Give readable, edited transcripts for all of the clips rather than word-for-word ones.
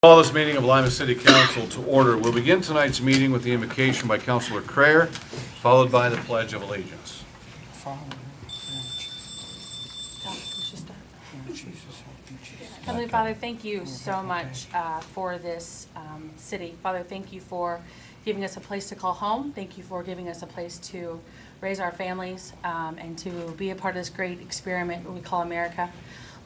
Call this meeting of Lima City Council to order. We'll begin tonight's meeting with the invocation by Councilor Crayer, followed by the Pledge of Allegiance. Heavenly Father, thank you so much for this city. Father, thank you for giving us a place to call home. Thank you for giving us a place to raise our families and to be a part of this great experiment we call America.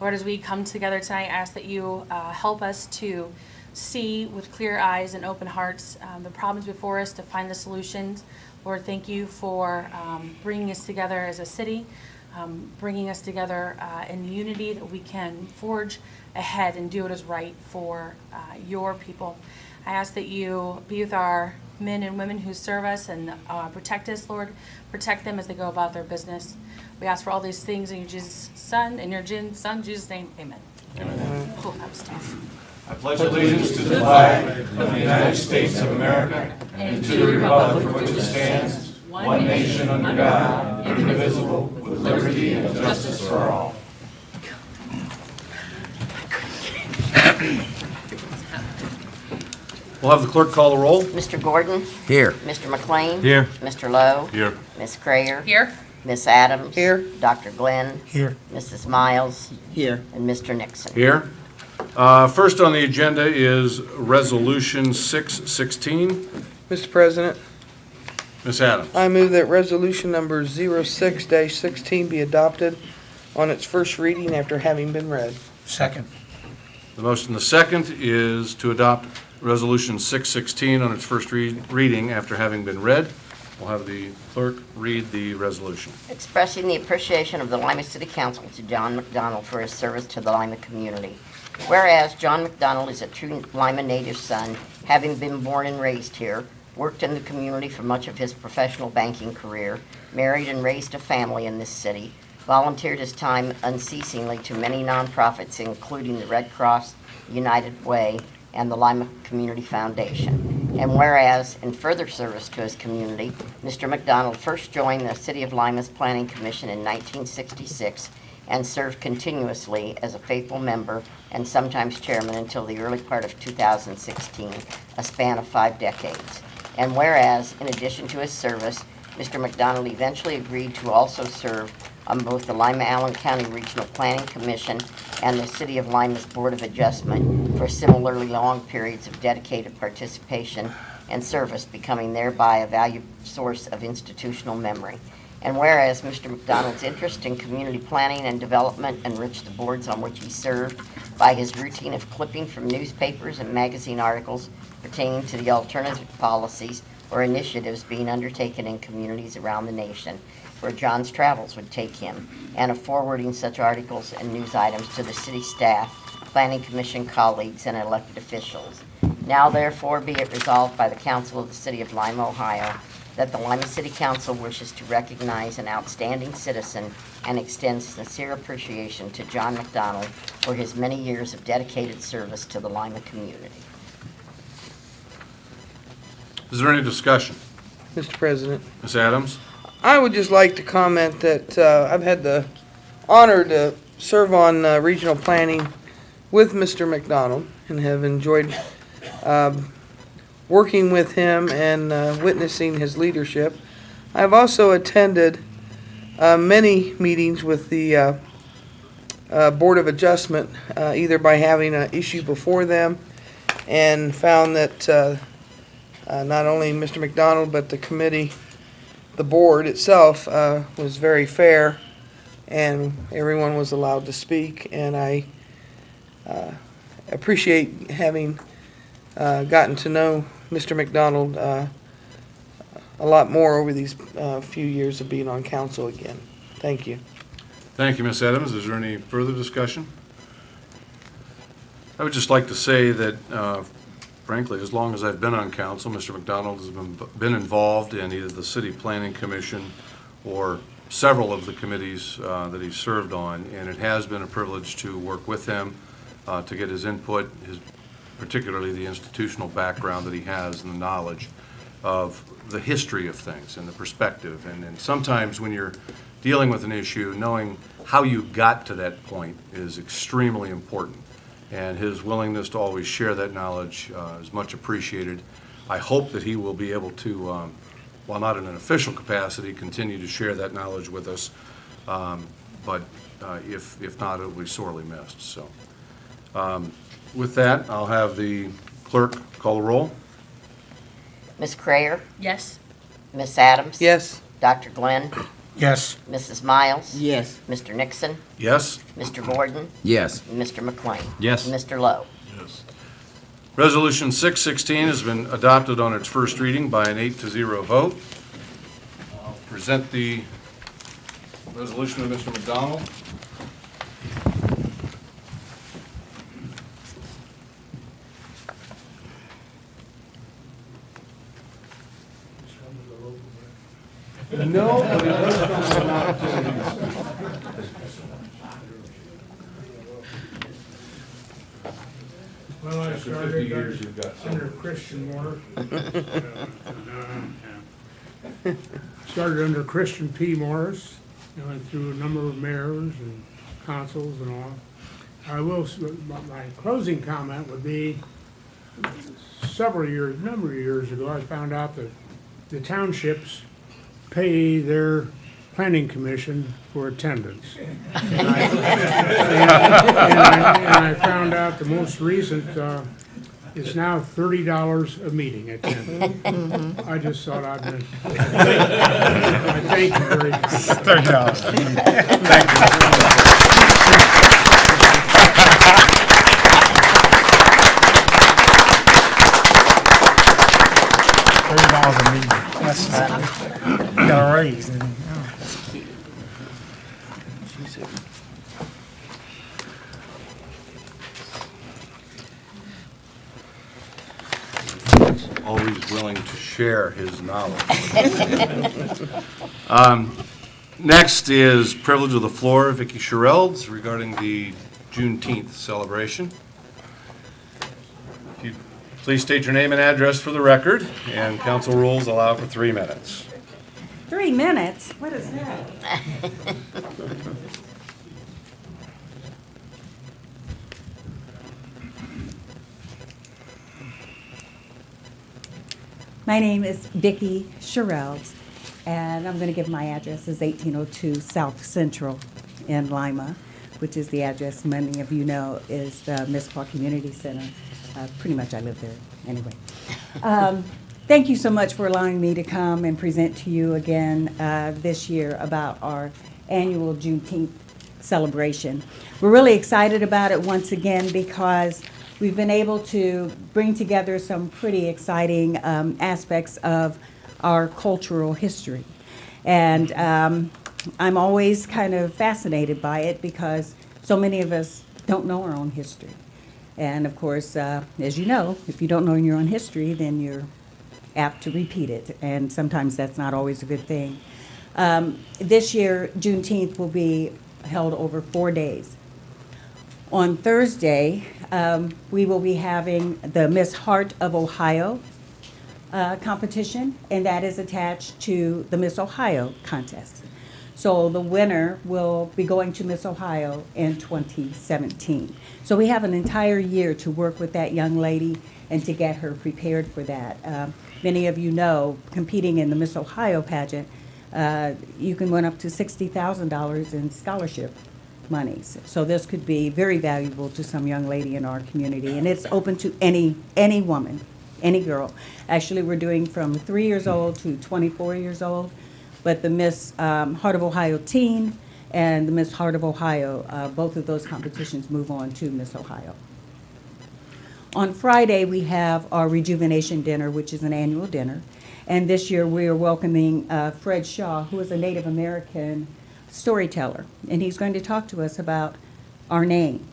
Lord, as we come together tonight, I ask that you help us to see with clear eyes and open hearts the problems before us, to find the solutions. Lord, thank you for bringing us together as a city, bringing us together in unity that we can forge ahead and do what is right for your people. I ask that you be with our men and women who serve us and protect us, Lord. Protect them as they go about their business. We ask for all these things in your Jesus' Son, Jesus' name, amen. Amen. Cool, that was tough. I pledge allegiance to the flag of the United States of America and to the republic for which it stands, one nation under God, indivisible, with liberty and justice for all. We'll have the clerk call the roll. Mr. Gordon? Here. Mr. McLean? Here. Mr. Lowe? Here. Ms. Crayer? Here. Ms. Adams? Here. Dr. Glenn? Here. Mrs. Miles? Here. And Mr. Nixon. Here. First on the agenda is Resolution 616. Mr. President, Ms. Adams. I move that resolution number 06-16 be adopted on its first reading after having been read. Second. The motion, the second, is to adopt Resolution 616 on its first reading after having been read. We'll have the clerk read the resolution. Expressing the appreciation of the Lima City Council to John McDonald for his service to the Lima community. Whereas John McDonald is a true Lima native son, having been born and raised here, worked in the community for much of his professional banking career, married and raised a family in this city, volunteered his time unceasingly to many nonprofits, including the Red Cross, United Way, and the Lima Community Foundation. And whereas, in further service to his community, Mr. McDonald first joined the City of Lima's Planning Commission in 1966 and served continuously as a faithful member and sometimes chairman until the early part of 2016, a span of 5 decades. And whereas, in addition to his service, Mr. McDonald eventually agreed to also serve on both the Lima-Allen County Regional Planning Commission and the City of Lima's Board of Adjustment for similarly long periods of dedicated participation and service, becoming thereby a valued source of institutional memory. And whereas Mr. McDonald's interest in community planning and development enriched the boards on which he served by his routine of clipping from newspapers and magazine articles pertaining to the alternative policies or initiatives being undertaken in communities around the nation, where John's travels would take him, and of forwarding such articles and news items to the city staff, planning commission colleagues, and elected officials. Now therefore be it resolved by the Council of the City of Lima, Ohio, that the Lima City Council wishes to recognize an outstanding citizen and extends sincere appreciation to John McDonald for his many years of dedicated service to the Lima community. Is there any discussion? Mr. President, Ms. Adams? I would just like to comment that I've had the honor to serve on regional planning with Mr. McDonald and have enjoyed working with him and witnessing his leadership. I've also attended many meetings with the Board of Adjustment, either by having an issue before them, and found that not only Mr. McDonald but the committee, the board itself, was very fair, and everyone was allowed to speak, and I appreciate having gotten to know Mr. McDonald a lot more over these few years of being on council again. Thank you. Thank you, Ms. Adams. Is there any further discussion? I would just like to say that, frankly, as long as I've been on council, Mr. McDonald has been involved in either the City Planning Commission or several of the committees that he's served on, and it has been a privilege to work with him, to get his input, particularly the institutional background that he has and the knowledge of the history of things and the perspective. And sometimes when you're dealing with an issue, knowing how you got to that point is extremely important. and his willingness to always share that knowledge is much appreciated. I hope that he will be able to, while not in an official capacity, continue to share that knowledge with us. But if not, it will be sorely missed. So, with that, I'll have the clerk call the roll. Ms. Crayer? Yes. Miss Adams? Yes. Dr. Glenn? Yes. Mrs. Miles? Yes. Mr. Nixon? Yes. Mr. Gordon? Yes. And Mr. McLean? Yes. Mr. Lowe? Resolution 616 has been adopted on its first reading by an 8-0 vote. I'll present the resolution to Mr. McDonald. No, but it does come with an opportunity. Well, I After 50 started years, you've got some. under Christian Moore. Started under Christian P. Morris. I went through a number of mayors and consuls and all. I will, my closing comment would be, number of years ago, I found out that the townships pay their planning commission for attendance. And I found out the most recent, it's now $30 a meeting attended. I just thought I'd mention. I thank you very much. $30. $30 a meeting. That's, got a raise. Always willing to share his knowledge. Next is privilege of the floor, Vicki Sherelds, regarding the Juneteenth celebration. If you'd please state your name and address for the record, and council rules allow for 3 minutes. 3 minutes? What is that? My name is Vicki Sherelds, and I'm going to give my address as 1802 South Central in Lima, which is the address many of you know is the Municipal Community Center. Pretty much I live there anyway. Thank you so much for allowing me to come and present to you again this year about our annual Juneteenth celebration. We're really excited about it once again because we've been able to bring together some pretty exciting aspects of our cultural history. And I'm always kind of fascinated by it because so many of us don't know our own history. And of course, as you know, if you don't know your own history, then you're apt to repeat it. And sometimes that's not always a good thing. This year, Juneteenth will be held over 4 days. On Thursday, we will be having the Miss Heart of Ohio competition, and that is attached to the Miss Ohio contest. So the winner will be going to Miss Ohio in 2017. So we have an entire year to work with that young lady and to get her prepared for that. Many of you know, competing in the Miss Ohio pageant, you can win up to $60,000 in scholarship monies. So this could be very valuable to some young lady in our community, and it's open to any woman, any girl. Actually, we're doing from 3 years old to 24 years old, but the Miss Heart of Ohio Teen and the Miss Heart of Ohio, both of those competitions move on to Miss Ohio. On Friday, we have our Rejuvenation Dinner, which is an annual dinner, and this year we are welcoming Fred Shaw, who is a Native American storyteller, and he's going to talk to us about our name.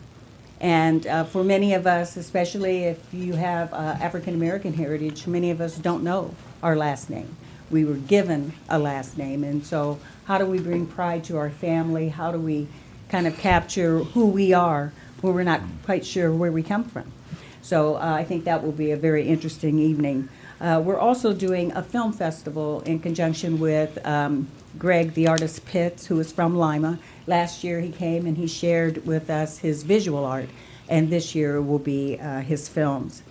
And for many of us, especially if you have African American heritage, many of us don't know our last name. We were given a last name, and so how do we bring pride to our family? How do we kind of capture who we are when we're not quite sure where we come from? So I think that will be a very interesting evening. We're also doing a film festival in conjunction with Greg, the artist Pitts, who is from Lima. Last year he came and he shared with us his visual art. and this year will be his films.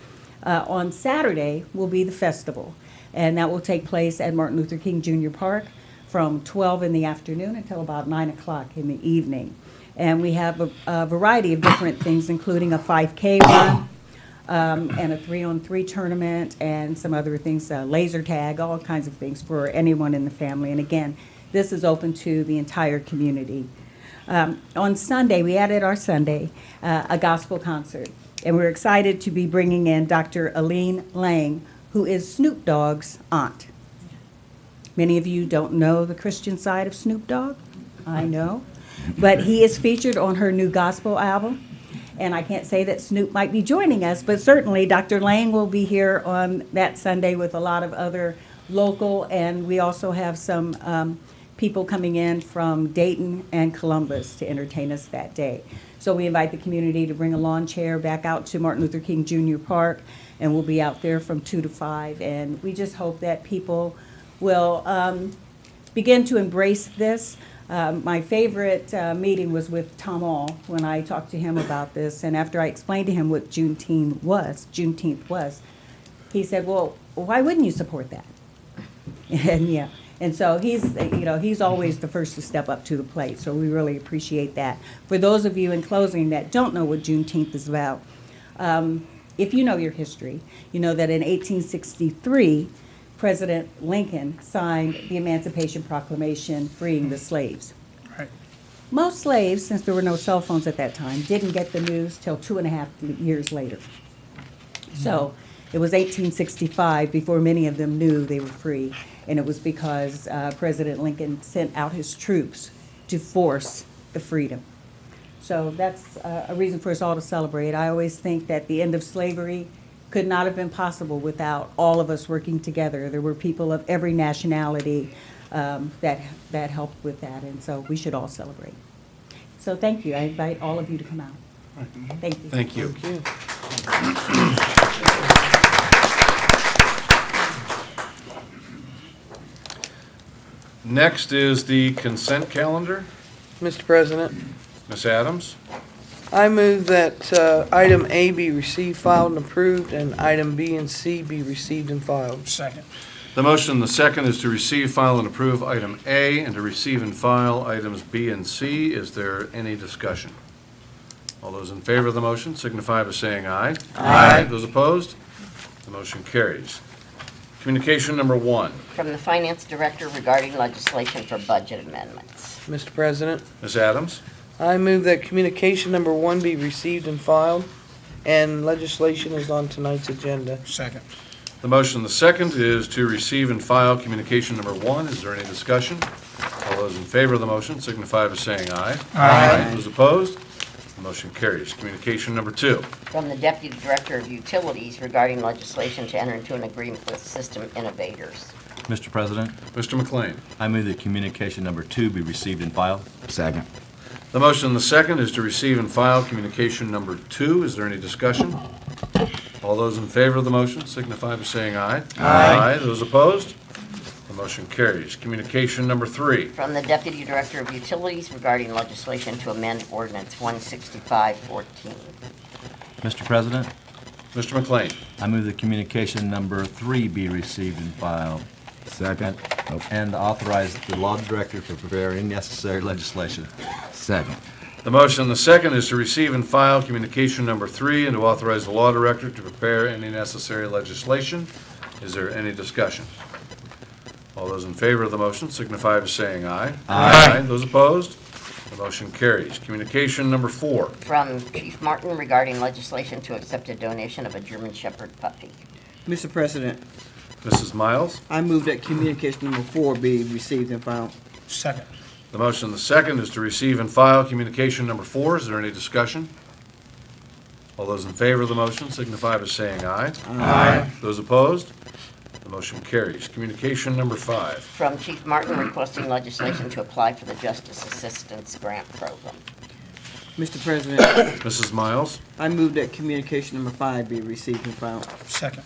On Saturday will be the festival, and that will take place at Martin Luther King Jr. Park from 12 in the afternoon until about 9 o'clock in the evening. And we have a variety of different things, including a 5K run, and a 3-on-3 tournament, and some other things, laser tag, all kinds of things for anyone in the family. And again, this is open to the entire community. On Sunday, we added our Sunday, a gospel concert. And we're excited to be bringing in Dr. Aline Lang, who is Snoop Dogg's aunt. Many of you don't know the Christian side of Snoop Dogg, I know. But he is featured on her new gospel album. And I can't say that Snoop might be joining us, but certainly Dr. Lang will be here on that Sunday with a lot of other local, and we also have some people coming in from Dayton and Columbus to entertain us that day. So we invite the community to bring a lawn chair back out to Martin Luther King Jr. Park, and we'll be out there from 2 to 5. And we just hope that people will begin to embrace this. My favorite meeting was with Tom All when I talked to him about this, and after I explained to him what Juneteenth was, he said, "Well, why wouldn't you support that?" And yeah, and so he's always the first to step up to the plate. So we really appreciate that. For those of you in closing that don't know what Juneteenth is about, if you know your history, you know that in 1863. President Lincoln signed the Emancipation Proclamation freeing the slaves. Right. Most slaves, since there were no cell phones at that time, didn't get the news till 2.5 years later. So it was 1865 before many of them knew they were free, and it was because President Lincoln sent out his troops to force the freedom. So that's a reason for us all to celebrate. I always think that the end of slavery could not have been possible without all of us working together. There were people of every nationality that helped with that, and so we should all celebrate. So thank you. I invite all of you to come out. Thank you. Thank you. Next is the consent calendar. Mr. President, Ms. Adams? I move that item A be received, filed, and approved, and item B and C be received and filed. Second. The motion, the second, is to receive, file, and approve item A, and to receive and file items B and C. Is there any discussion? All those in favor of the motion signify by saying aye. Aye. Those opposed? The motion carries. Communication number 1. From the Finance Director regarding legislation for budget amendments. Mr. President, Ms. Adams? I move that communication number 1 be received and filed, and legislation is on tonight's agenda. Second. The motion, the second, is to receive and file communication number 1. Is there any discussion? All those in favor of the motion signify by saying aye. Aye. Those opposed? The motion carries. Communication number 2. From the Deputy Director of Utilities regarding legislation to enter into an agreement with System Innovators. Mr. President, Mr. McLean. I move that communication number 2 be received and filed. Second. The motion, the second, is to receive and file communication number 2. Is there any discussion? All those in favor of the motion signify by saying aye. Aye. Those opposed? The motion carries. Communication number 3. From the Deputy Director of Utilities regarding legislation to amend Ordinance 16514. Mr. President, Mr. McLean. I move that communication number 3 be received and filed. Second. And authorize the law director to prepare any necessary legislation. Second. The motion, the second, is to receive and file communication number 3 and to authorize the law director to prepare any necessary legislation. Is there any discussion? All those in favor of the motion signify by saying aye. Aye. Those opposed? The motion carries. Communication number 4. From Chief Martin regarding legislation to accept a donation of a German Shepherd puppy. Mr. President, Mrs. Miles. I move that communication number 4 be received and filed. Second. The motion, the second, is to receive and file communication number 4. Is there any discussion? All those in favor of the motion signify by saying aye. Aye. Those opposed? The motion carries. Communication number 5. From Chief Martin requesting legislation to apply for the Justice Assistance Grant Program. Mr. President, Mrs. Miles. I move that communication number 5 be received and filed. Second.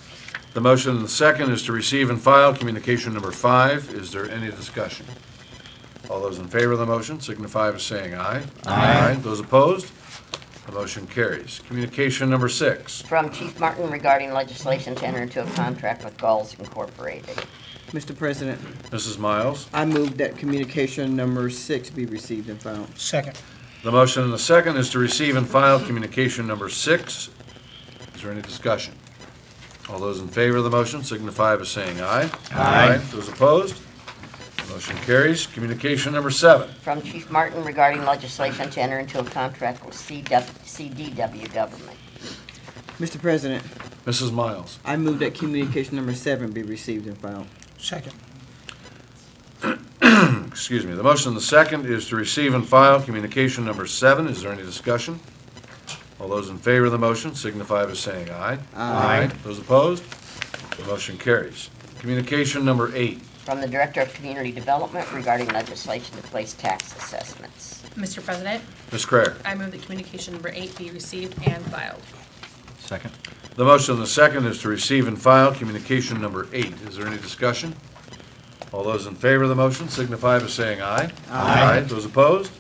The motion, the second, is to receive and file communication number 5. Is there any discussion? All those in favor of the motion signify by saying aye. Aye. Those opposed? The motion carries. Communication number 6. From Chief Martin regarding legislation to enter into a contract with Gulls Incorporated. Mr. President, Mrs. Miles. I move that communication number 6 be received and filed. Second. The motion and the second is to receive and file communication number 6. Is there any discussion? All those in favor of the motion signify by saying aye. Aye. Those opposed? The motion carries. Communication number 7. From Chief Martin regarding legislation to enter into a contract with CDW Government. Mr. President, Mrs. Miles. I move that communication number 7 be received and filed. Second. Excuse me. The motion and the second is to receive and file communication number 7. Is there any discussion? All those in favor of the motion signify by saying aye. Aye. Those opposed? The motion carries. Communication number 8. From the Director of Community Development regarding legislation to place tax assessments. Mr. President, Ms. Craig. I move that communication number 8 be received and filed. Second. The motion and the second is to receive and file communication number 8. Is there any discussion? All those in favor of the motion signify by saying aye. Aye. Those opposed?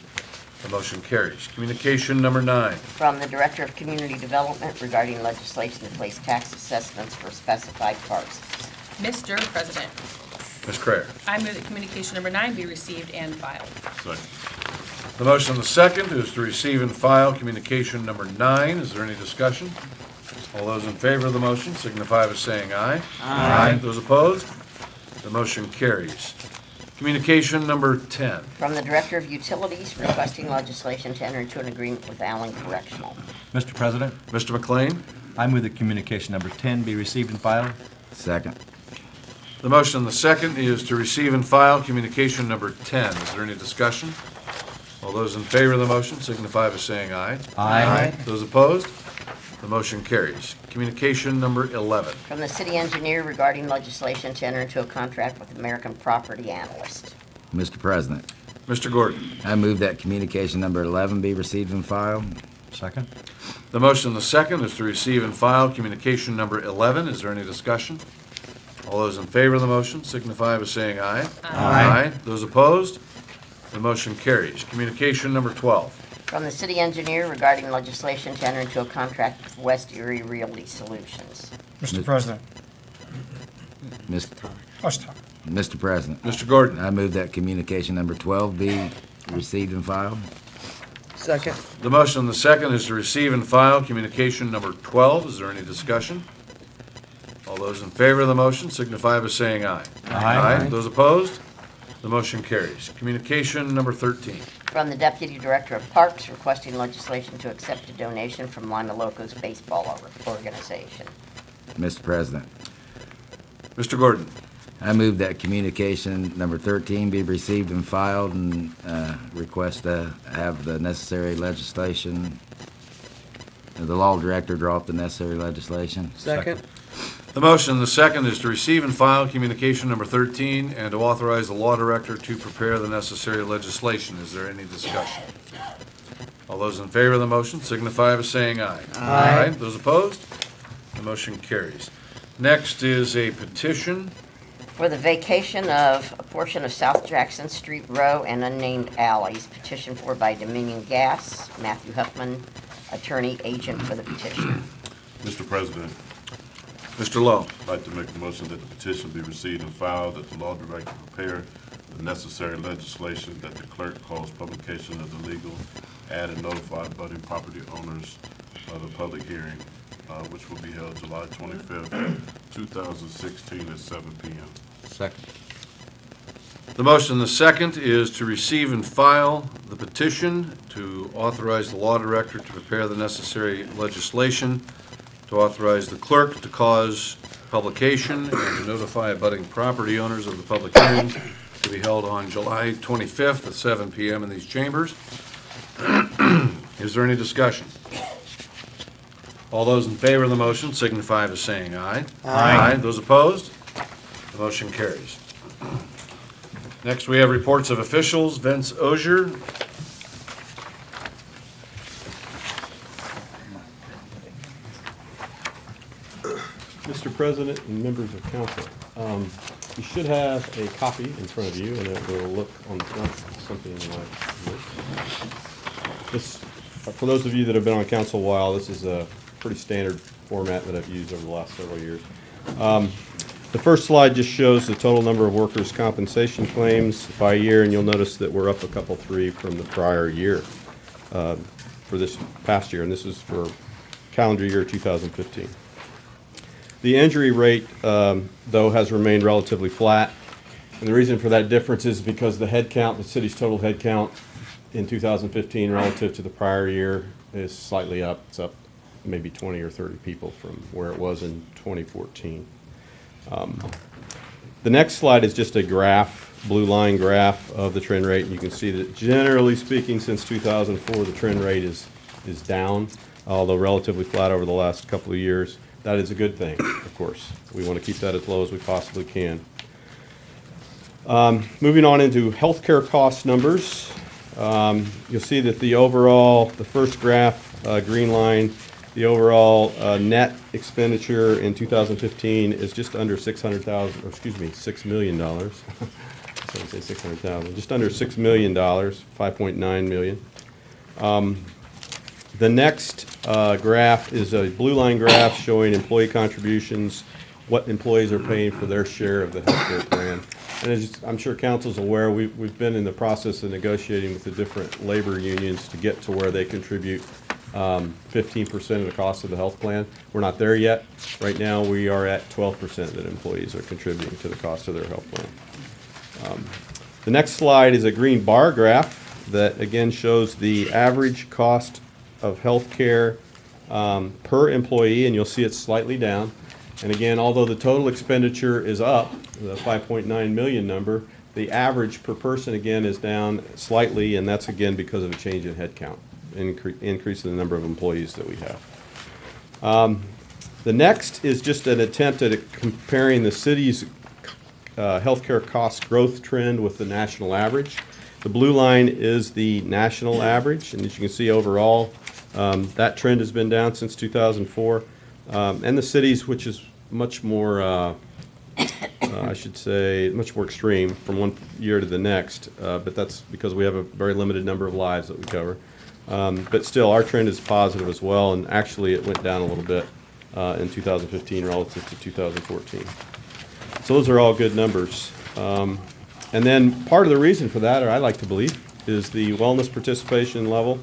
The motion carries. Communication number 9. From the Director of Community Development regarding legislation to place tax assessments for specified parcels. Mr. President, Ms. Craig. I move that communication number 9 be received and filed. The motion and the second is to receive and file communication number 9. Is there any discussion? All those in favor of the motion signify by saying aye. Aye. Those opposed? The motion carries. Communication number 10. From the Director of Utilities requesting legislation to enter into an agreement with Allen Correctional. Mr. President, Mr. McLean. I move that communication number 10 be received and filed. Second. The motion and the second is to receive and file communication number 10. Is there any discussion? All those in favor of the motion signify by saying aye. Aye. Those opposed? The motion carries. Communication number 11. From the City Engineer regarding legislation to enter into a contract with American Property Analyst. Mr. President, Mr. Gordon. I move that communication number 11 be received and filed. Second. The motion and the second is to receive and file communication number 11. Is there any discussion? All those in favor of the motion signify by saying aye. Aye. Those opposed? The motion carries. Communication number 12. From the City Engineer regarding legislation to enter into a contract with West Erie Realty Solutions. Mr. President. Mr. President, Mr. Gordon. I move that communication number 12 be received and filed. Second. The motion and the second is to receive and file communication number 12. Is there any discussion? All those in favor of the motion signify by saying aye. Aye. Those opposed? The motion carries. Communication number 13. From the Deputy Director of Parks requesting legislation to accept a donation from Lima Locos Baseball Organization. Mr. President, Mr. Gordon. I move that communication number 13 be received and filed and request to have the necessary legislation, the law director draw up the necessary legislation. Second. The motion and the second is to receive and file communication number 13 and to authorize the law director to prepare the necessary legislation. Is there any discussion? All those in favor of the motion signify by saying aye. Aye. Those opposed? The motion carries. Next is a petition. For the vacation of a portion of South Jackson Street Row and unnamed alleys, petitioned for by Dominion Gas, Matthew Huffman, attorney agent for the petition. Mr. President, Mr. Lowe. I'd like to make the motion that the petition be received and filed, that the law director prepare the necessary legislation, that the clerk cause publication of the legal ad and notify budding property owners of the public hearing, which will be held July 25th, 2016 at 7 p.m. Second. The motion and the second is to receive and file the petition to authorize the law director to prepare the necessary legislation, to authorize the clerk to cause publication and to notify abutting property owners of the public hearing to be held on July 25th at 7 p.m. in these chambers. Is there any discussion? All those in favor of the motion signify by saying aye. Aye. Those opposed? The motion carries. Next, we have reports of officials. Vince Ozier. Mr. President and members of council, you should have a copy in front of you, and it will look on the front something like this. This for those of you that have been on council a while, this is a pretty standard format that I've used over the last several years. The first slide just shows the total number of workers' compensation claims by year, and you'll notice that we're up a couple, three from the prior year for this past year, and this is for calendar year 2015. The injury rate, though, has remained relatively flat, and the reason for that difference is because the head count, the city's total head count in 2015 relative to the prior year is slightly up. It's up maybe 20 or 30 people from where it was in 2014. The next slide is just a graph, blue line graph of the trend rate. You can see that generally speaking, since 2004, the trend rate is down, although relatively flat over the last couple of years. That is a good thing, of course. We want to keep that as low as we possibly can. Moving on into healthcare cost numbers, you'll see that the overall, the first graph, green line, the overall net expenditure in 2015 is just under $6 million. So I say 600,000, just under $6 million, $5.9 million. The next graph is a blue line graph showing employee contributions, what employees are paying for their share of the healthcare plan. And as I'm sure council's aware, we've been in the process of negotiating with the different labor unions to get to where they contribute 15% of the cost of the health plan. We're not there yet. Right now, we are at 12% that employees are contributing to the cost of their health plan. The next slide is a green bar graph that again shows the average cost of health care per employee, and you'll see it's slightly down. And again, although the total expenditure is up, the 5.9 million number, the average per person again is down slightly, and that's again because of a change in headcount. Increase in the number of employees that we have. The next is just an attempt at comparing the city's healthcare cost growth trend with the national average. The blue line is the national average, and as you can see overall, that trend has been down since 2004. And the cities, which is much more, I should say, much more extreme from one year to the next, but that's because we have a very limited number of lives that we cover. But still, our trend is positive as well, and actually it went down a little bit in 2015 relative to 2014. So those are all good numbers. And then part of the reason for that, or I like to believe, is the wellness participation level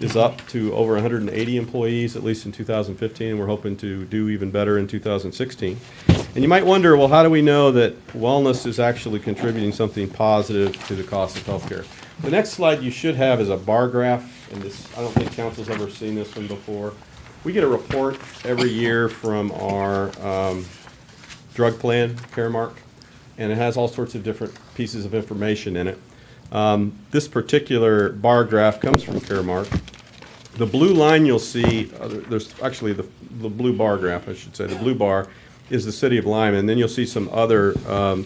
is up to over 180 employees, at least in 2015, and we're hoping to do even better in 2016. And you might wonder, well, how do we know that wellness is actually contributing something positive to the cost of healthcare? The next slide you should have is a bar graph, and this, I don't think council's ever seen this one before. We get a report every year from our drug plan, Caremark, and it has all sorts of different pieces of information in it. This particular bar graph comes from Caremark. The blue line you'll see, there's actually the blue bar graph, I should say. The blue bar is the city of Lima, and then you'll see some other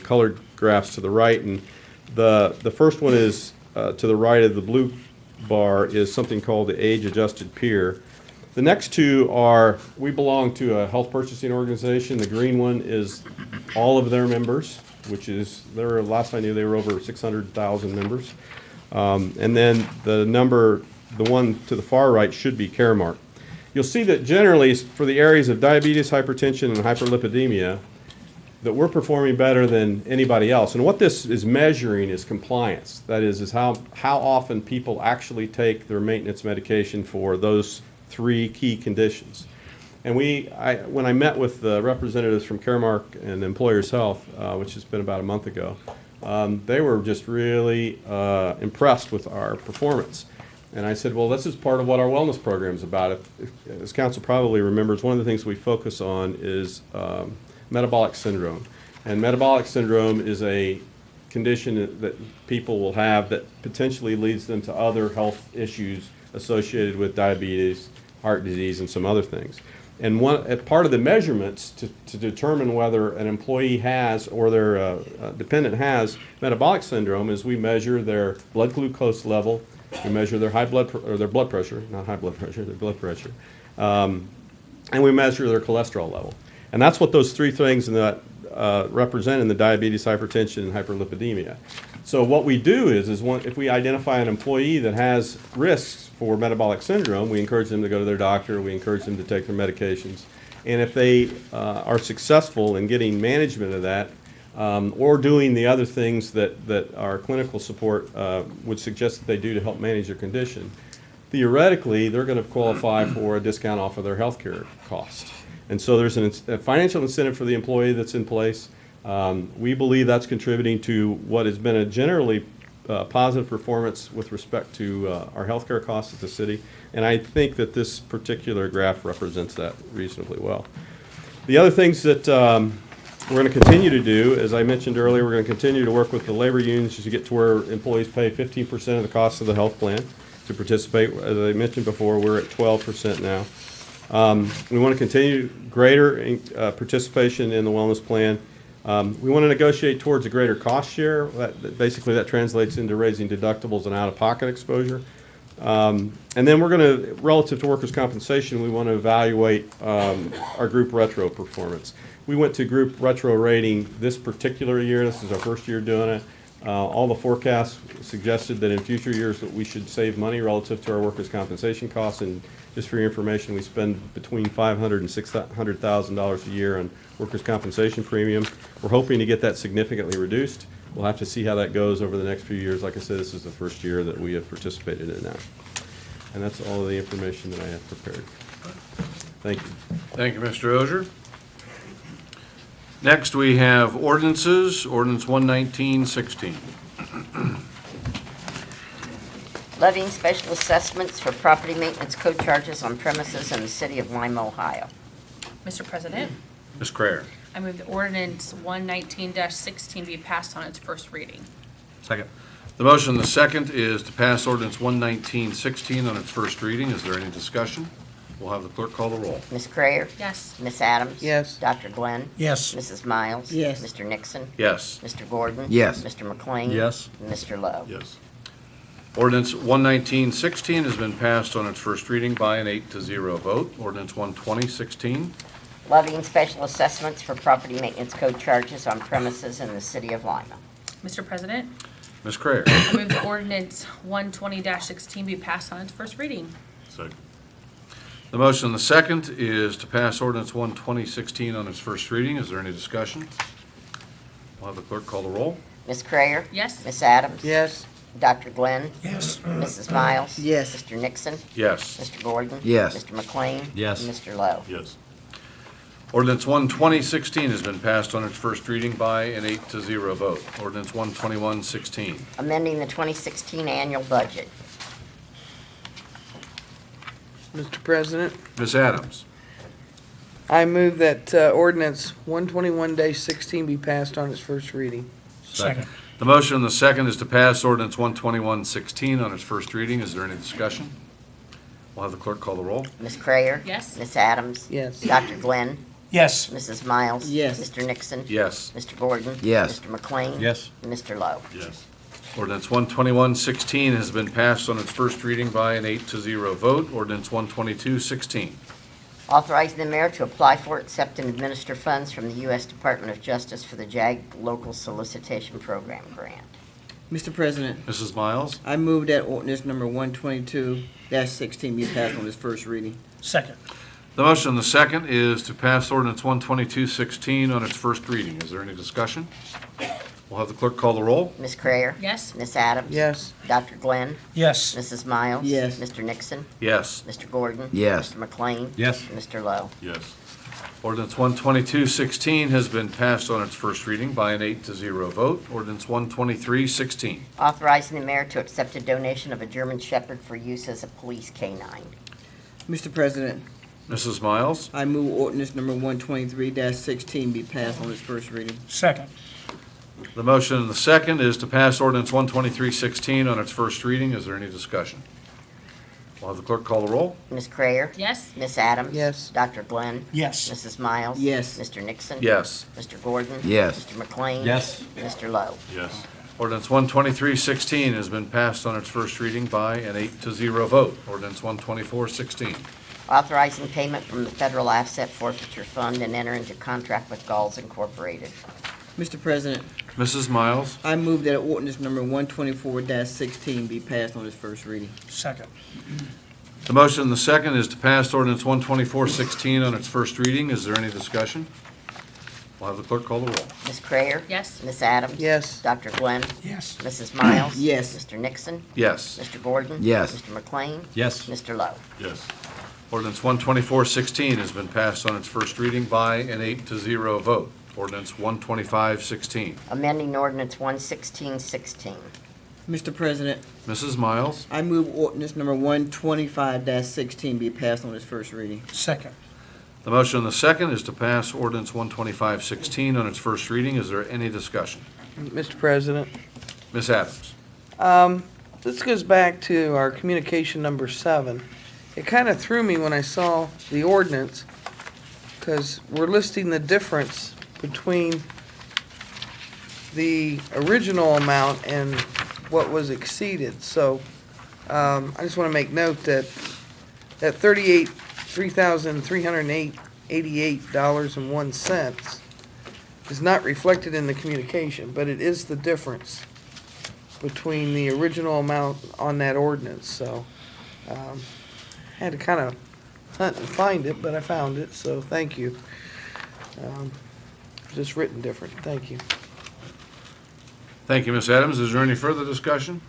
colored graphs to the right. And the first one is to the right of the blue bar is something called the age-adjusted peer. The next two are, we belong to a health purchasing organization. The green one is all of their members, which is, last I knew, they were over 600,000 members. And then the one to the far right should be Caremark. You'll see that generally for the areas of diabetes, hypertension, and hyperlipidemia, that we're performing better than anybody else. And what this is measuring is compliance. That is how often people actually take their maintenance medication for those three key conditions. And when I met with the representatives from Caremark and Employers Health, which has been about a month ago, they were just really impressed with our performance. And I said, well, this is part of what our wellness program is about. As council probably remembers, one of the things we focus on is metabolic syndrome. And metabolic syndrome is a condition that people will have that potentially leads them to other health issues associated with diabetes, heart disease, and some other things. And part of the measurements to determine whether an employee has or their dependent has metabolic syndrome is we measure their blood glucose level, we measure their their blood pressure, not high blood pressure, their blood pressure, and we measure their cholesterol level. And that's what those three things represent in the diabetes, hypertension, and hyperlipidemia. So what we do is if we identify an employee that has risks for metabolic syndrome, we encourage them to go to their doctor, we encourage them to take their medications. And if they are successful in getting management of that, or doing the other things that our clinical support would suggest that they do to help manage their condition, theoretically, they're going to qualify for a discount off of their health care cost. And so there's a financial incentive for the employee that's in place. We believe that's contributing to what has been a generally positive performance with respect to our health care costs at the city. And I think that this particular graph represents that reasonably well. The other things that we're going to continue to do, as I mentioned earlier, we're going to continue to work with the labor unions to get to where employees pay 15% of the cost of the health plan to participate. As I mentioned before, we're at 12% now. We want to continue greater participation in the wellness plan. We want to negotiate towards a greater cost share. Basically, that translates into raising deductibles and out-of-pocket exposure. And then we're going to, relative to workers' compensation, we want to evaluate our group retro performance. We went to group retro rating this particular year. This is our first year doing it. All the forecasts suggested that in future years that we should save money relative to our workers' compensation costs. And just for your information, we spend between $500,000 and $600,000 a year on workers' compensation premium. We're hoping to get that significantly reduced. We'll have to see how that goes over the next few years. Like I said, this is the first year that we have participated in that. And that's all of the information that I have prepared. Thank you. Thank you, Mr. Ogier. Next, we have ordinances, ordinance 11916. Levying special assessments for property maintenance code charges on premises in the city of Lima, Ohio. Mr. President, Ms. Crayer. I move the ordinance 119-16 be passed on its first reading. Second. The motion, the second, is to pass ordinance 11916 on its first reading. Is there any discussion? We'll have the clerk call the roll. Ms. Crayer? Yes. Ms. Adams? Yes. Dr. Glenn? Yes. Mrs. Miles? Yes. Mr. Nixon? Yes. Mr. Gordon? Yes. Mr. McLean? Yes. And Mr. Lowe? Yes. Ordinance 11916 has been passed on its first reading by an 8-0 vote. Ordinance 12016. Levying special assessments for property maintenance code charges on premises in the city of Lima. Mr. President, Ms. Crayer. I move the ordinance 120-16 be passed on its first reading. Second. The motion, the second, is to pass ordinance 12016 on its first reading. Is there any discussion? We'll have the clerk call the roll. Ms. Crayer? Yes. Ms. Adams? Yes. Dr. Glenn? Yes. Mrs. Miles? Yes. Mr. Nixon? Yes. Mr. Gordon? Yes. Mr. McLean? Yes. And Mr. Lowe? Yes. Ordinance 12016 has been passed on its first reading by an 8-0 vote. Ordinance 12116. Amending the 2016 annual budget. Mr. President, Ms. Adams. I move that ordinance 121-16 be passed on its first reading. Second. The motion, the second, is to pass ordinance 12116 on its first reading. Is there any discussion? We'll have the clerk call the roll. Ms. Crayer? Yes. Ms. Adams? Yes. Dr. Glenn? Yes. Mrs. Miles? Yes. Mr. Nixon? Yes. Mr. Gordon? Yes. Mr. McLean? Yes. And Mr. Lowe? Yes. Ordinance 12116 has been passed on its first reading by an 8-0 vote. Ordinance 12216. Authorizing the mayor to apply for, accept, and administer funds from the U.S. Department of Justice for the JAG Local Solicitation Program grant. Mr. President, Mrs. Miles. I move that ordinance number 122-16 be passed on its first reading. Second. The motion, the second, is to pass ordinance 12216 on its first reading. Is there any discussion? We'll have the clerk call the roll. Ms. Crayer? Yes. Ms. Adams? Yes. Dr. Glenn? Yes. Mrs. Miles? Yes. Mr. Nixon? Yes. Mr. Gordon? Yes. Mr. McLean? Yes. And Mr. Lowe? Yes. Ordinance 12216 has been passed on its first reading by an 8-0 vote. Ordinance 12316. Authorizing the mayor to accept a donation of a German Shepherd for use as a police canine. Mr. President, Mrs. Miles. I move ordinance number 123-16 be passed on its first reading. Second. The motion and the second is to pass ordinance 12316 on its first reading. Is there any discussion? We'll have the clerk call the roll. Ms. Crayer? Yes. Ms. Adams? Yes. Dr. Glenn? Yes. Mrs. Miles? Yes. Mr. Nixon? Yes. Mr. Gordon? Yes. Mr. McLean? Yes. And Mr. Lowe? Yes. Ordinance 12316 has been passed on its first reading by an 8-0 vote. Ordinance 12416. Authorizing payment from the Federal Asset Forfeiture Fund and enter into contract with Galls Incorporated. Mr. President, Mrs. Miles? I move that ordinance number 124-16 be passed on its first reading. Second. The motion and the second is to pass ordinance 124-16 on its first reading. Is there any discussion? We'll have the clerk call the roll. Ms. Crayer? Yes. Ms. Adams? Yes. Dr. Glenn? Yes. Mrs. Miles? Yes. Mr. Nixon? Yes. Mr. Gordon? Yes. Mr. McLean? Yes. Mr. Lowe? Yes. Ordinance 124-16 has been passed on its first reading by an 8-0 vote. Ordinance 125-16. Amending ordinance 11616. Mr. President, Mrs. Miles? I move ordinance number 125-16 be passed on its first reading. Second. The motion and the second is to pass ordinance 125-16 on its first reading. Is there any discussion? Mr. President, Ms. Adams? this goes back to our communication number 7. It kind of threw me when I saw the ordinance, because we're listing the difference between the original amount and what was exceeded. So I just want to make note that that $3,388.01 is not reflected in the communication, but it is the difference between the original amount on that ordinance. So had to kind of hunt and find it, but I found it, so thank you. Just written different. Thank you. Thank you, Ms. Adams. Is there any further discussion?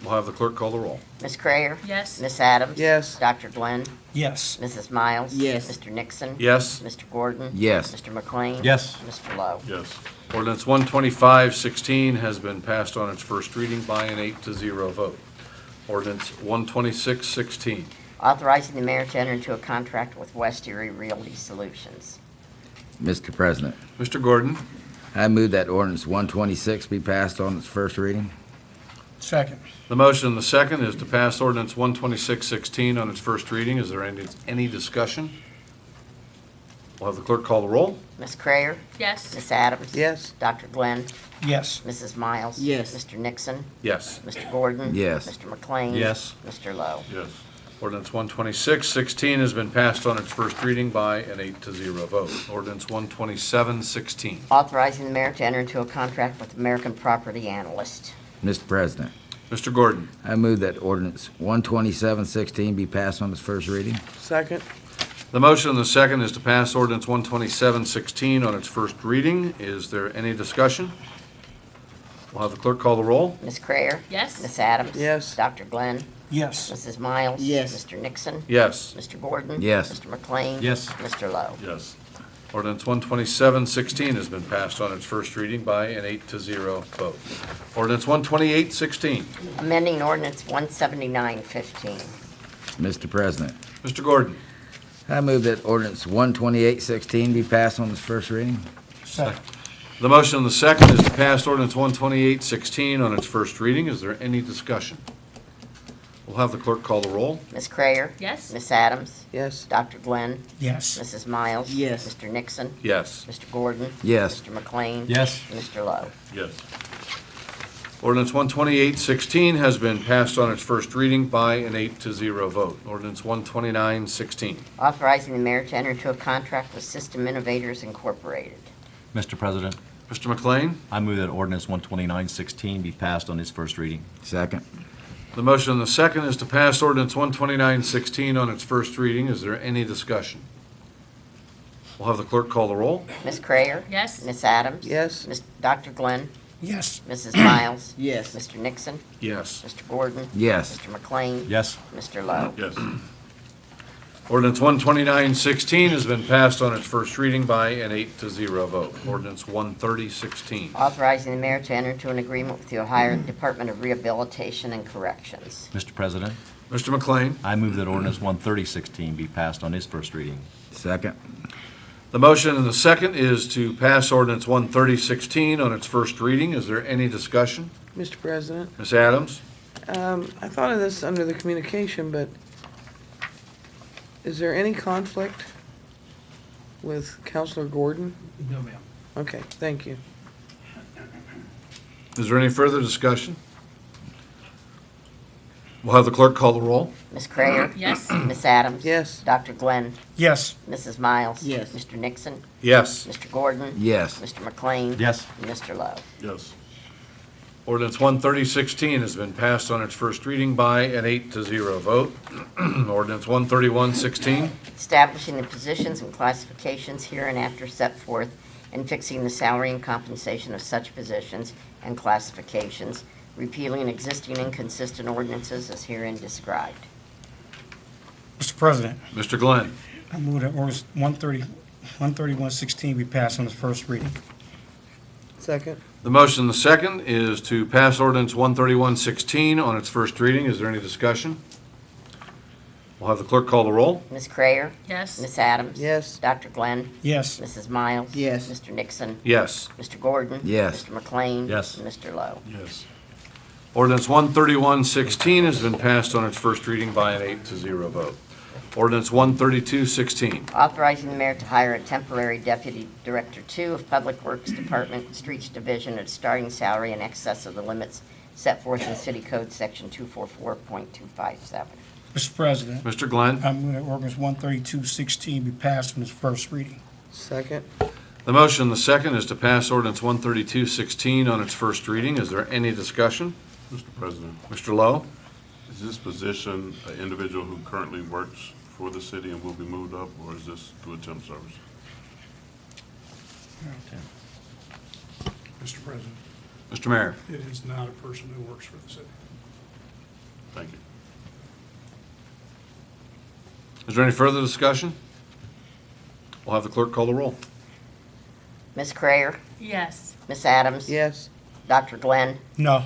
We'll have the clerk call the roll. Ms. Crayer? Yes. Ms. Adams? Yes. Dr. Glenn? Yes. Mrs. Miles? Yes. Mr. Nixon? Yes. Mr. Gordon? Yes. Mr. McLean? Yes. Mr. Lowe? Yes. Ordinance 125-16 has been passed on its first reading by an 8-0 vote. Ordinance 126-16. Authorizing the mayor to enter into a contract with West Erie Realty Solutions. Mr. President, Mr. Gordon? I move that ordinance 126 be passed on its first reading. Second. The motion and the second is to pass ordinance 126-16 on its first reading. Is there any discussion? We'll have the clerk call the roll. Ms. Crayer? Yes. Ms. Adams? Yes. Dr. Glenn? Yes. Mrs. Miles? Yes. Mr. Nixon? Yes. Mr. Gordon? Yes. Mr. McLean? Yes. Mr. Lowe? Yes. Ordinance 126-16 has been passed on its first reading by an 8-0 vote. Ordinance 127-16. Authorizing the mayor to enter into a contract with American Property Analyst. Mr. President, Mr. Gordon? I move that ordinance 12716 be passed on its first reading. Second. The motion and the second is to pass ordinance 127-16 on its first reading. Is there any discussion? We'll have the clerk call the roll. Ms. Crayer? Yes. Ms. Adams? Yes. Dr. Glenn? Yes. Mrs. Miles? Yes. Mr. Nixon? Yes. Mr. Gordon? Yes. Mr. McLean? Yes. Mr. Lowe? Yes. Ordinance 127-16 has been passed on its first reading by an 8-0 vote. Ordinance 128-16. Amending ordinance 179-15. Mr. President, Mr. Gordon? I move that ordinance 12816 be passed on its first reading. Second. The motion and the second is to pass ordinance 128-16 on its first reading. Is there any discussion? We'll have the clerk call the roll. Ms. Crayer? Yes. Ms. Adams? Yes. Dr. Glenn? Yes. Mrs. Miles? Yes. Mr. Nixon? Yes. Mr. Gordon? Yes. Mr. McLean? Yes. Mr. Lowe? Yes. Ordinance 128-16 has been passed on its first reading by an 8-0 vote. Ordinance 129-16. Authorizing the mayor to enter into a contract with System Innovators Incorporated. Mr. President, Mr. McLean? I move that ordinance 12916 be passed on its first reading. Second. The motion and the second is to pass ordinance 129-16 on its first reading. Is there any discussion? We'll have the clerk call the roll. Ms. Crayer? Yes. Ms. Adams? Yes. Dr. Glenn? Yes. Mrs. Miles? Yes. Mr. Nixon? Yes. Mr. Gordon? Yes. Mr. McLean? Yes. Mr. Lowe? Yes. Ordinance 129-16 has been passed on its first reading by an 8-0 vote. Ordinance 130-16. Authorizing the mayor to enter into an agreement with the Ohio Department of Rehabilitation and Corrections. Mr. President, Mr. McLean? I move that ordinance 13016 be passed on its first reading. Second. The motion and the second is to pass ordinance 130-16 on its first reading. Is there any discussion? Mr. President, Ms. Adams? I thought of this under the communication, but is there any conflict with Counselor Gordon? No, ma'am. Okay, thank you. Is there any further discussion? We'll have the clerk call the roll. Ms. Crayer? Yes. Ms. Adams? Yes. Dr. Glenn? Yes. Mrs. Miles? Yes. Mr. Nixon? Yes. Mr. Gordon? Yes. Mr. McLean? Yes. And Mr. Lowe? Yes. Ordinance 13016 has been passed on its first reading by an 8-0 vote. Ordinance 13116. Establishing the positions and classifications hereinafter set forth and fixing the salary and compensation of such positions and classifications, repealing existing inconsistent ordinances as herein described. Mr. President, Mr. Glenn. I move that ordinance 13116 be passed on its first reading. Second. The motion, the second, is to pass ordinance 13116 on its first reading. Is there any discussion? We'll have the clerk call the roll. Ms. Crayer? Yes. Ms. Adams? Yes. Dr. Glenn? Yes. Mrs. Miles? Yes. Mr. Nixon? Yes. Mr. Gordon? Yes. Mr. McLean? Yes. And Mr. Lowe? Yes. Ordinance 13116 has been passed on its first reading by an 8-0 vote. Ordinance 13216. Authorizing the mayor to hire a temporary deputy director 2 of Public Works Department, Streets Division at a starting salary in excess of the limits set forth in City Code Section 244.257. Mr. President, Mr. Glenn. I move that ordinance 13216 be passed on its first reading. Second. The motion, the second, is to pass ordinance 13216 on its first reading. Is there any discussion? Mr. President, Mr. Lowe? is this position an individual who currently works for the city and will be moved up, or is this through a temp service? Mr. President, Mr. Mayor? it is not a person who works for the city. Thank you. Is there any further discussion? We'll have the clerk call the roll. Ms. Crayer? Yes. Ms. Adams? Yes. Dr. Glenn? No.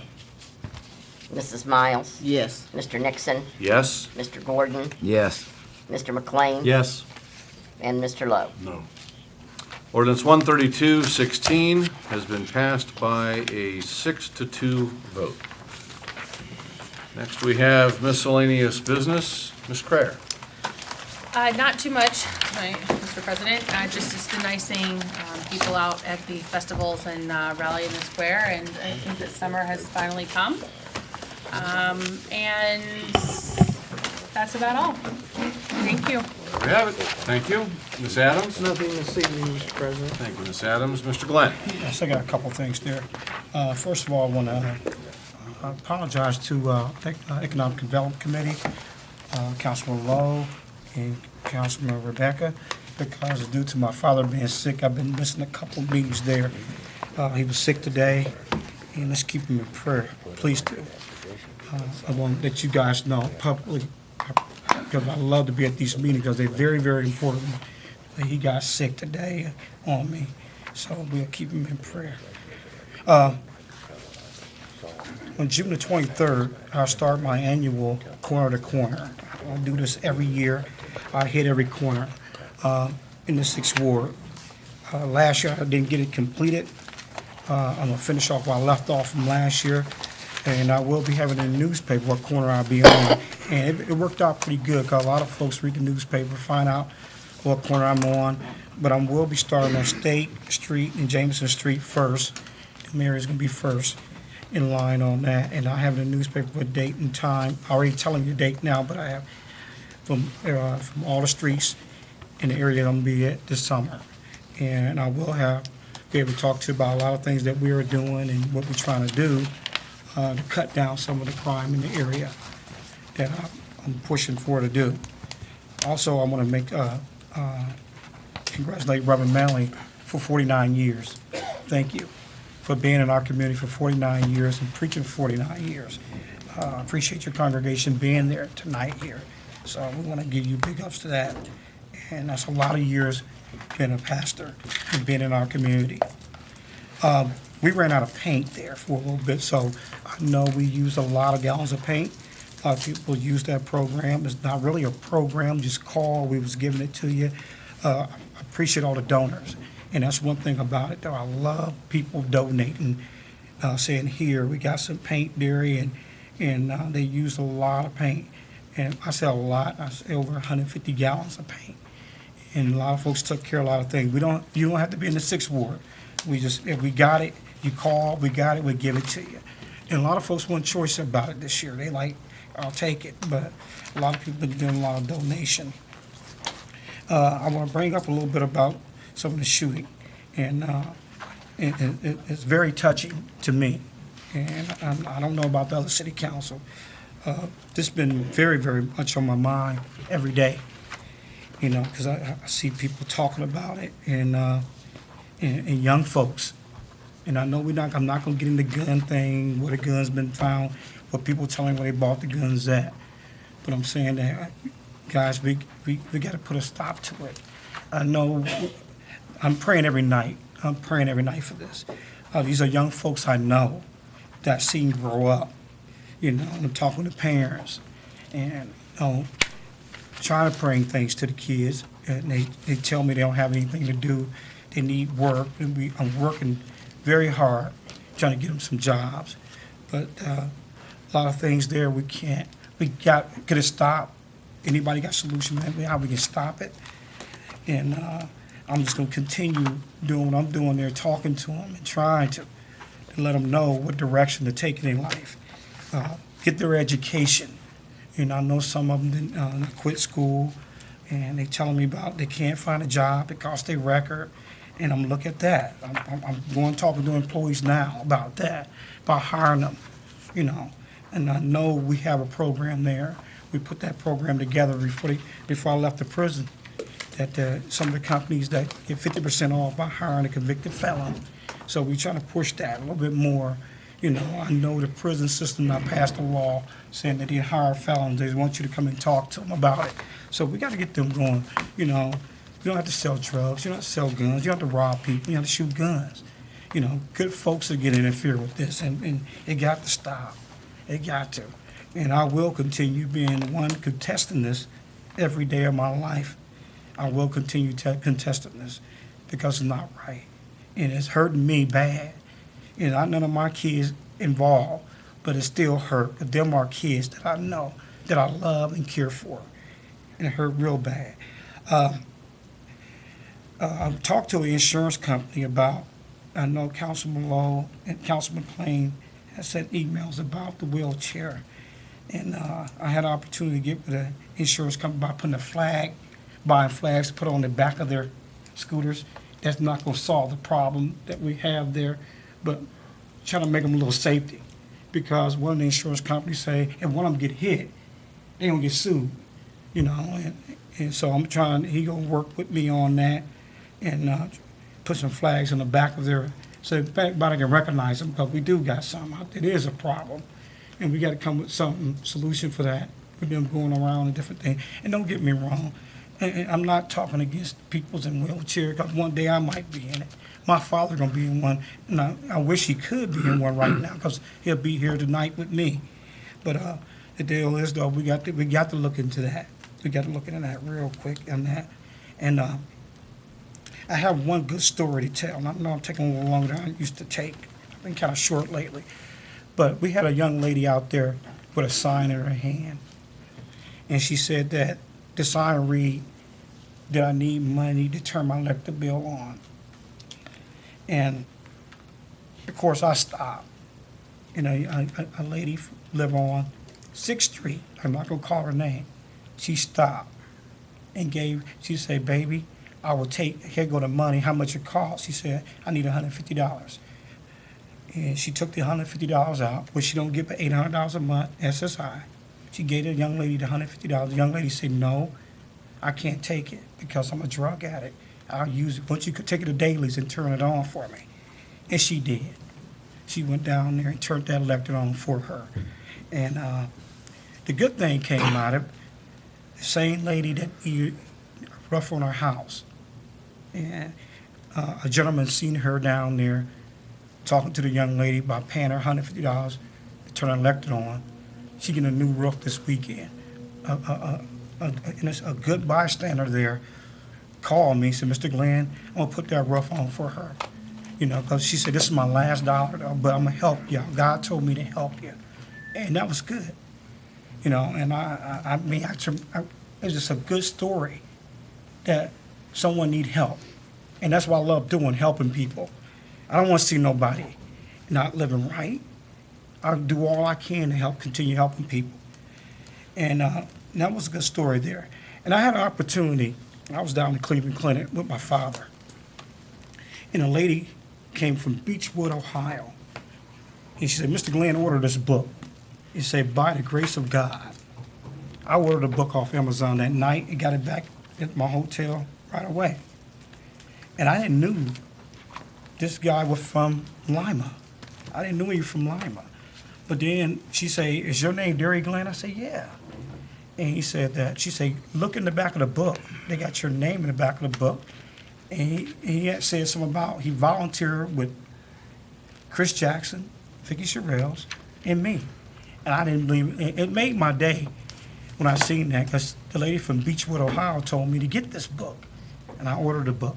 Mrs. Miles? Yes. Mr. Nixon? Yes. Mr. Gordon? Yes. Mr. McLean? Yes. And Mr. Lowe? No. Ordinance 13216 has been passed by a 6-2 vote. Next, we have miscellaneous business. Ms. Crayer. Not too much, Mr. President. Just it's been nice seeing people out at the festivals and rally in the square, and I think that summer has finally come. And that's about all. Thank you. There we have it. Thank you. Ms. Adams? Nothing this evening, Mr. President. Thank you, Ms. Adams. Mr. Glenn? Yes, I got a couple things there. First of all, I want to apologize to Economic Development Committee, Councilman Lowe and Councilman Rebecca, because due to my father being sick, I've been missing a couple of meetings there. He was sick today, and let's keep him in prayer. Please do. I want to let you guys know publicly, because I love to be at these meetings, because they're very, very important. He got sick today on me, so we'll keep him in prayer. On June the 23rd, I'll start my annual Corner to Corner. I do this every year. I hit every corner in the 6th Ward. Last year, I didn't get it completed. I'm going to finish off where I left off from last year, and I will be having a newspaper what corner I'll be on. And it worked out pretty good, because a lot of folks read the newspaper, find out what corner I'm on. But I will be starting on State Street and Jameson Street first. Mary's going to be first in line on that, and I have the newspaper with date and time. I already telling you the date now, but I have from all the streets in the area I'm gonna be at this summer. And I will be able to talk to you about a lot of things that we are doing and what we're trying to do to cut down some of the crime in the area that I'm pushing for to do. Also, I want to make congratulate Reverend Manley for 49 years. Thank you for being in our community for 49 years and preaching for 49 years. I appreciate your congregation being there tonight here. So we want to give you big ups to that. And that's a lot of years being a pastor and being in our community. We ran out of paint there for a little bit, so I know we used a lot of gallons of paint. A lot of people use that program. It's not really a program, just call, we was giving it to you. I appreciate all the donors. And that's one thing about it, though. I love people donating, saying, here, we got some paint, Derry, and they used a lot of paint. And I say a lot, I say over 150 gallons of paint. And a lot of folks took care of a lot of things. You don't have to be in the 6th Ward. If we got it, you call, we got it, we give it to you. And a lot of folks want choice about it this year. They like I'll take it, but a lot of people been doing a lot of donation. I want to bring up a little bit about some of the shooting, and it's very touching to me. And I don't know about the other city council. This has been very, very much on my mind every day, you know, because I see people talking about it, and young folks. And I know I'm not going to get in the gun thing, where the gun's been found, what people telling where they bought the guns at. But I'm saying that, guys, we got to put a stop to it. I know, I'm praying every night. I'm praying every night for this. These are young folks I know that I've seen grow up. You know, I'm talking to parents and, you know, trying to bring things to the kids. And they tell me they don't have anything to do. They need work. And I'm working very hard trying to get them some jobs. But a lot of things there we can't. Could it stop? Anybody got a solution? How we can stop it? And I'm just going to continue doing what I'm doing there, talking to them and trying to let them know what direction to take in life. Get their education. You know, I know some of them didn't quit school, and they telling me about they can't find a job because they record. And I'm looking at that. I'm going talking to employees now about that, about hiring them, you know. And I know we have a program there. We put that program together before I left the prison, that some of the companies that get 50% off by hiring a convicted felon. So we're trying to push that a little bit more. You know, I know the prison system now passed a law saying that they hire felons. They want you to come and talk to them about it. So we got to get them going, you know. You don't have to sell drugs. You don't have to sell guns. You don't have to rob people. You don't have to shoot guns. You know, good folks are getting interfered with this, and it got to stop. It got to. And I will continue being the one contesting this every day of my life. I will continue contesting this because it's not right. And it's hurting me bad. And not none of my kids involved, but it still hurt. But them are kids that I know, that I love and care for. And it hurt real bad. I've talked to an insurance company about, I know Councilman Lowe and Councilman McLean has sent emails about the wheelchair. And I had an opportunity to get with an insurance company by putting buying flags to put on the back of their scooters. That's not going to solve the problem that we have there, but trying to make them a little safety. Because one of the insurance companies say, if one of them get hit, they don't get sued, you know. And so I'm trying, he going to work with me on that and put some flags on the back of their, so everybody can recognize them, because we do got some out there. It is a problem, and we got to come with some solution for that, with them going around and different things. And don't get me wrong, and I'm not talking against people's in wheelchairs, because one day I might be in it. My father gonna be in one, and I wish he could be in one right now, because he'll be here tonight with me. But the deal is, though, we got to look into that. We got to look into that real quick on that. And I have one good story to tell, and I know I'm taking a little longer than I used to take. I've been kind of short lately. But we had a young lady out there with a sign in her hand, and she said that the sign read that I need money to turn my electric bill on. And, of course, I stopped. You know, a lady live on 6th Street. I'm not going to call her name. She stopped and she said, baby, I will take, here go the money, how much it costs. She said, I need $150. And she took the $150 out, which she don't get but $800 a month, SSI. She gave the young lady the $150. The young lady said, no, I can't take it because I'm a drug addict. I'll use it. Once you could take it to Dailies and turn it on for me. And she did. She went down there and turned that electric on for her. And the good thing came out of it, the same lady that rough on her house. And a gentleman seen her down there talking to the young lady about paying her $150 to turn the electric on. She getting a new roof this weekend. And it's a good bystander there called me and said, Mr. Glenn, I'm going to put that roof on for her. You know, because she said, this is my last dollar, but I'm going to help you. God told me to help you. And that was good. You know, and I mean, it's just a good story that someone need help. And that's what I love doing, helping people. I don't want to see nobody not living right. I do all I can to continue helping people. And that was a good story there. And I had an opportunity, I was down in Cleveland Clinic with my father. And a lady came from Beechwood, Ohio. And she said, Mr. Glenn ordered this book. He said, by the grace of God. I ordered the book off Amazon that night and got it back at my hotel right away. And I didn't knew this guy was from Lima. I didn't know he was from Lima. But then she said, is your name Derry Glenn? I said, yeah. And he said that, she said, look in the back of the book. They got your name in the back of the book. And he had said something about, he volunteered with Chris Jackson, Vicky Sherrills, and me. And I didn't believe it. It made my day when I seen that, because the lady from Beechwood, Ohio told me to get this book. And I ordered the book.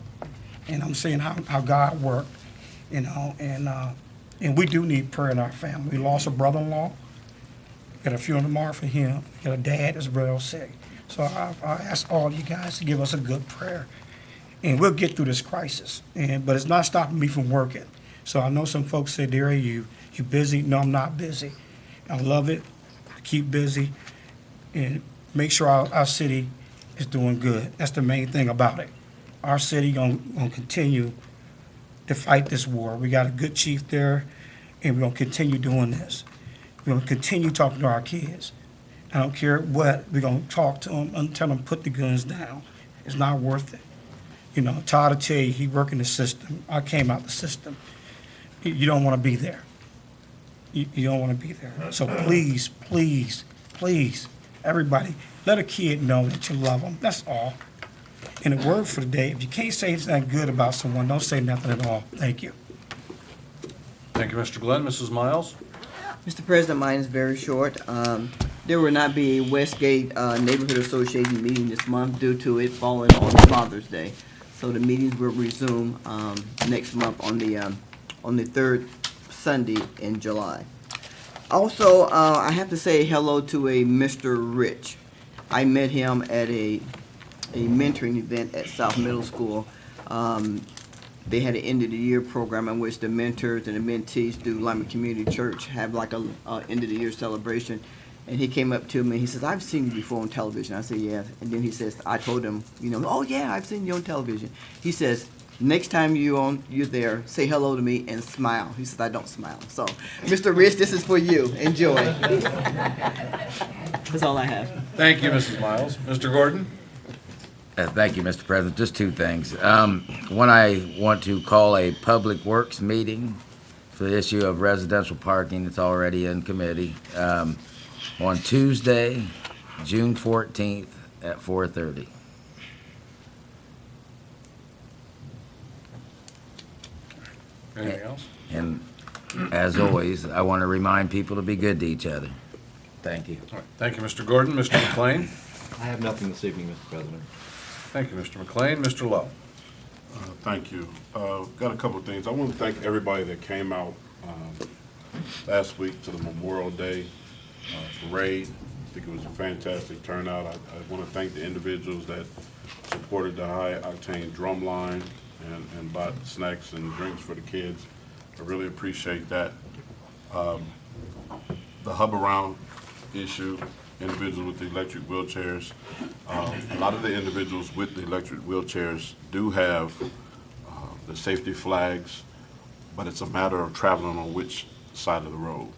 And I'm saying how God worked, you know, and we do need prayer in our family. We lost a brother-in-law. Got a funeral tomorrow for him. Got a dad that's real sick. So I ask all you guys to give us a good prayer. And we'll get through this crisis. But it's not stopping me from working. So I know some folks say, Derry, you busy? No, I'm not busy. I love it. Keep busy. And make sure our city is doing good. That's the main thing about it. Our city gonna continue to fight this war. We got a good chief there, and we're gonna continue doing this. We're gonna continue talking to our kids. I don't care what, we're gonna talk to them and tell them put the guns down. It's not worth it. You know, Todd will tell you, he work in the system. I came out the system. You don't wanna be there. You don't wanna be there. So please, please, please, everybody, let a kid know that you love them. That's all. And a word for the day, if you can't say anything good about someone, don't say nothing at all. Thank you. Thank you, Mr. Glenn. Mrs. Miles? Mr. President, mine is very short. There will not be a Westgate Neighborhood Association meeting this month due to it falling on Father's Day. So the meetings will resume next month on the third Sunday in July. Also, I have to say hello to a Mr. Rich. I met him at a mentoring event at South Middle School. They had an end of the year program in which the mentors and the mentees through Lima Community Church have like a end of the year celebration. And he came up to me, he says, I've seen you before on television. I said, yeah. And then he says, I told him, you know, oh yeah, I've seen you on television. He says, next time you're there, say hello to me and smile. He says, I don't smile. So, Mr. Rich, this is for you. Enjoy. That's all I have. Thank you, Mrs. Miles. Mr. Gordon? Thank you, Mr. President. Just two things. One, I want to call a Public Works meeting for the issue of residential parking. It's already in committee. On Tuesday, June 14th at 4:30. Anything else? And as always, I want to remind people to be good to each other. Thank you. All right. Thank you, Mr. Gordon. Mr. McLean? I have nothing this evening, Mr. President. Thank you, Mr. McLean. Mr. Lowe? Thank you. Got a couple of things. I want to thank everybody that came out last week to the Memorial Day parade. I think it was a fantastic turnout. I want to thank the individuals that supported the high-octane drum line and bought snacks and drinks for the kids. I really appreciate that. The hub around issue, individuals with the electric wheelchairs. A lot of the individuals with the electric wheelchairs do have the safety flags, but it's a matter of traveling on which side of the road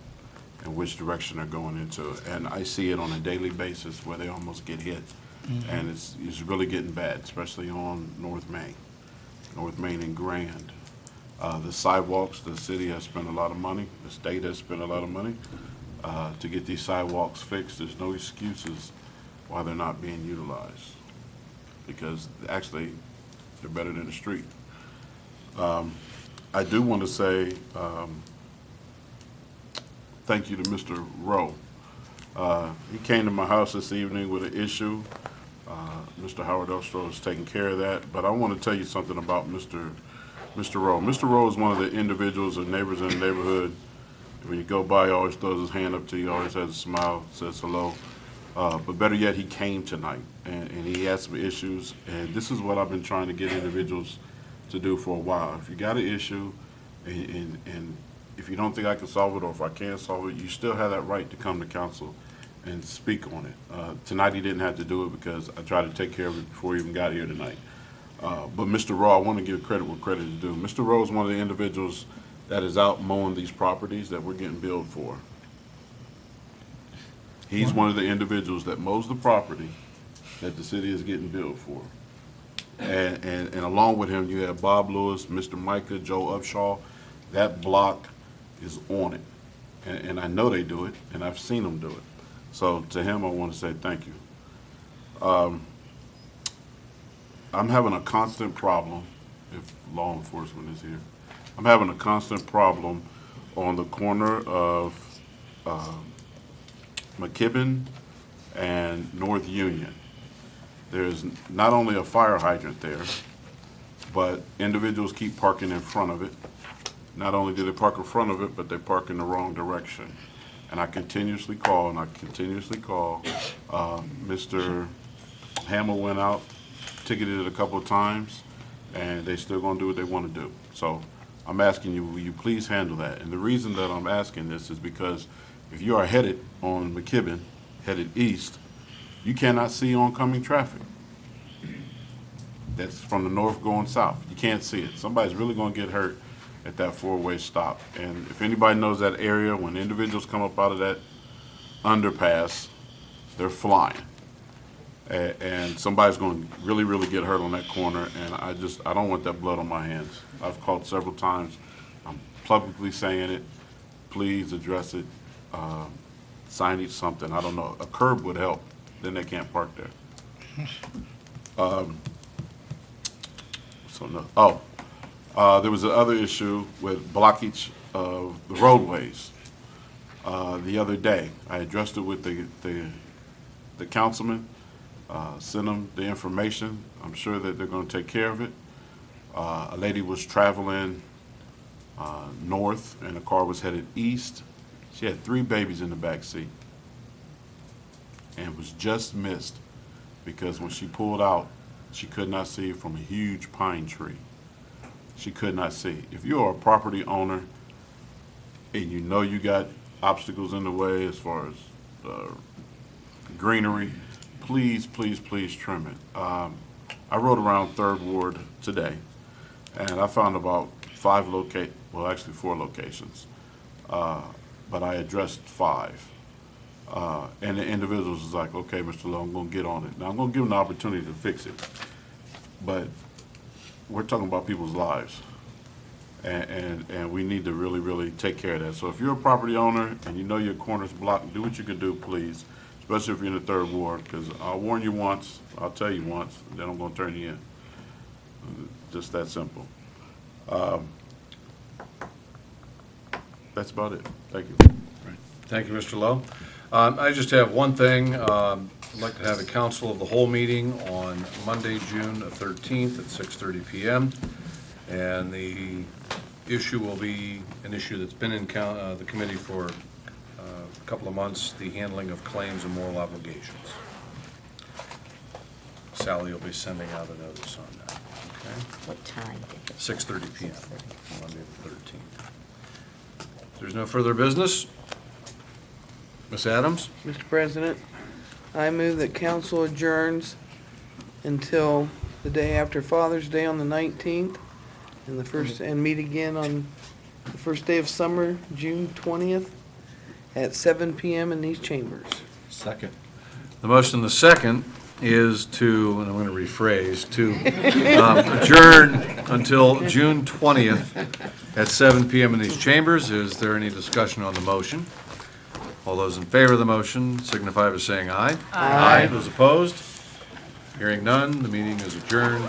and which direction they're going into. And I see it on a daily basis where they almost get hit. Mm-hmm. And it's really getting bad, especially on North Main and Grand. The sidewalks, the city has spent a lot of money, the state has spent a lot of money to get these sidewalks fixed. There's no excuses why they're not being utilized, because actually they're better than the street. I do want to say thank you to Mr. Rowe. He came to my house this evening with an issue. Mr. Howard Elstro is taking care of that, but I want to tell you something about Mr. Rowe. Mr. Rowe is one of the individuals or neighbors in the neighborhood. When you go by, he always throws his hand up to you, always has a smile, says hello. But better yet, he came tonight, and he had some issues, and this is what I've been trying to get individuals to do for a while. If you got an issue, and if you don't think I can solve it, or if I can't solve it, you still have that right to come to council and speak on it. Tonight he didn't have to do it because I tried to take care of it before he even got here tonight. But Mr. Rowe, I want to give credit where credit is due. Mr. Rowe is one of the individuals that is out mowing these properties that we're getting billed for. He's one of the individuals that mows the property that the city is getting billed for. And along with him, you have Bob Lewis, Mr. Micah, Joe Upshaw. That block is on it. And I know they do it, and I've seen them do it. So to him, I want to say thank you. I'm having a constant problem, if law enforcement is here, I'm having a constant problem on the corner of McKibben and North Union. There's not only a fire hydrant there, but individuals keep parking in front of it. Not only do they park in front of it, but they park in the wrong direction. And I continuously call, Mr. Hamill went out, ticketed it a couple of times, and they still gonna do what they wanna do. So I'm asking you, will you please handle that? And the reason that I'm asking this is because if you are headed on McKibben, headed east, you cannot see oncoming traffic. That's from the north going south. You can't see it. Somebody's really gonna get hurt at that four-way stop. And if anybody knows that area, when individuals come up out of that underpass, they're flying. And somebody's going to really, really get hurt on that corner, and I don't want that blood on my hands. I've called several times. I'm publicly saying it. Please address it. Signage, something. I don't know. A curb would help. Then they can't park there. There was another issue with blockage of the roadways the other day. I addressed it with the councilman. Send them the information. I'm sure that they're going to take care of it. A lady was traveling north, and the car was headed east. She had 3 babies in the back seat and was just missed because when she pulled out, she could not see from a huge pine tree. She could not see. If you are a property owner and you know you got obstacles in the way as far as greenery, please, please, please trim it. I rode around 3rd Ward today, and I found about 4 locations, but I addressed 5. And the individuals was like, okay, Mr. Lowe, I'm going to get on it. Now, I'm going to give them the opportunity to fix it, but we're talking about people's lives, and we need to really, really take care of that. So if you're a property owner and you know your corner's blocked, do what you can do, please. Especially if you're in the 3rd Ward, because I'll warn you once, I'll tell you once, then I'm going to turn you in. Just that simple. That's about it. Thank you. Thank you, Mr. Lowe. I just have one thing. I'd like to have a council of the whole meeting on Monday, June 13th at 6:30 p.m. And the issue will be an issue that's been in the committee for a couple of months, the handling of claims and moral obligations. Sally will be sending out a notice on that. Okay? What time? 6:30 p.m. Monday the 13th. If there's no further business, Ms. Adams? Mr. President, I move that council adjourns until the day after Father's Day on the 19th, and meet again on the first day of summer, June 20th, at 7 p.m. in these chambers. Second. The motion and the second is to, and I'm going to rephrase, to adjourn until June 20th at 7 p.m. in these chambers. Is there any discussion on the motion? All those in favor of the motion signify by saying aye. Aye. Those opposed? Hearing none, the meeting is adjourned